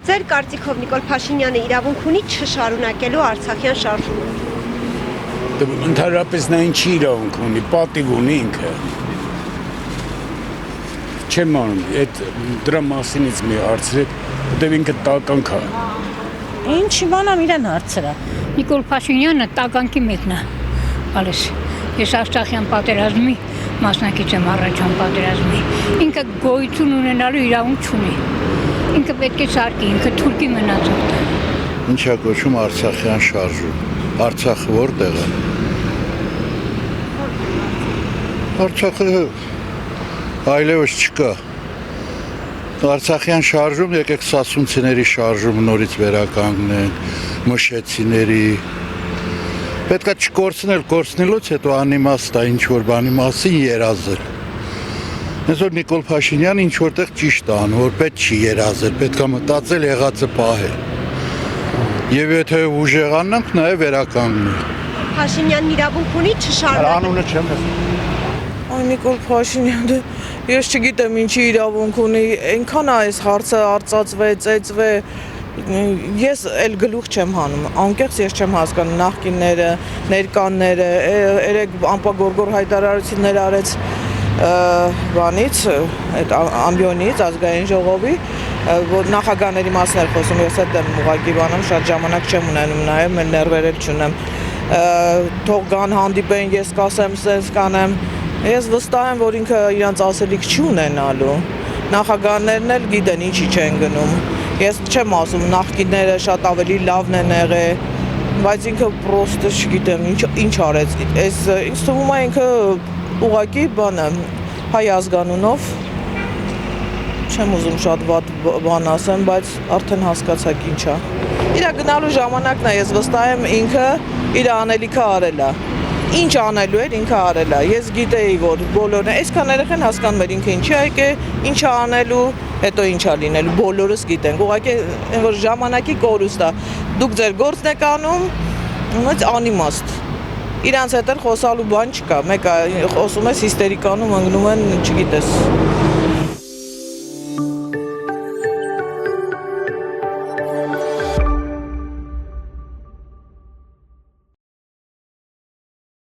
Ձեր կարծիքով Նիկոլ Փաշինյանը իրավունք ունի չշարունակելու Արցախյան շարժումը։ Ընդհանրապես նա ինչի իրավունք ունի, պատիվ ունի ինքը։ Չեմ անում, այդ դրա մասինից մի հարցրեք, որտեղ ինքը տականք է։ Ինչ բանամ իրեն հարցրա։ Նիկոլ Փաշինյանը տականքի մեկն է։ Ալես, ես Արցախյան պատերազմի մասնակից եմ առաջան պատերազմի։ Ինքը գոյություն ունենալու իրավունք չունի։ Ինքը պետք է սարքի, ինքը թուրքի մնացող է։ Ինչ է կոչում Արցախյան շարժում։ Արցախը որտեղ է։ Արցախը այլևս չկա։ Արցախյան շարժում եկեք սասունցիների շարժում նորից վերականգնենք, մշեցիների։ Պետք է չկորցնել, կորցնելուց հետո անիմաստ է ինչ-որ բանի մասին երազել։ Այսօր Նիկոլ Փաշինյանը ինչ որտեղ ճիշտ է անում, որ պետք չի երազել, պետք է մտածել եղածը պահել։ Եվ եթե ուժեղանանք, նաև վերականգնել։ Փաշինյանն իրավունք ունի չշարունակելու։ Անունը չեմ Ay Նիկոլ Փաշինյանը, ես չգիտեմ ինչի իրավունք ունի, այնքան է այս հարցը արծածվեց, ծեծվե, ես էլ գլուխ չեմ հանում, անկեղծ ես չեմ հասկանում նախկինները, ներկանները, երեք անպագորգոր հայտարարություններ արեց բանից, այդ ամբիոնից, ազգային ժողովի, որ նախագահների մասն էր խոսում, ես հետ եմ ուղղակի բանում, շատ ժամանակ չեմ ունենում նաև, մեր ներվեր էլ չունեմ, թող գան հանդիպեն, ես կասեմ, սենց կանեմ, ես վստահ եմ, որ ինքը իրանց ասելիք չի ունենալու, նախագահներն էլ գիտեն ինչի չեն գնում, ես չեմ ասում, նախկինները շատ ավելի լավն են եղել, բայց ինքը պրոստը չգիտեմ, ինչ արեց, ինձ թվում է ինքը ուղղակի բանը, հայ ազգանունով, չեմ ուզում շատ վատ բան ասեմ, բայց արդեն հասկացաք ինչ է։ Իրա գնալու ժամանակն է, ես վստահ եմ ինքը իր անելիքը արել է։ Ինչ անելու էր ինքը արել է։ Ես գիտեի, որ բոլորն այսքան երեխան հասկանում էր ինքը ինչի եկել, ինչ է անելու, հետո ինչ է լինելու, բոլորս գիտենք։ Ուղղակի որ ժամանակի կորուստ է։ Դուք ձեր գործն եք անում, ոնց անիմաստ։ Իրանց հետ էլ խոսալու բան չկա, մեկը խոսում է հիստերիկանում ընկնում են, չգիտես։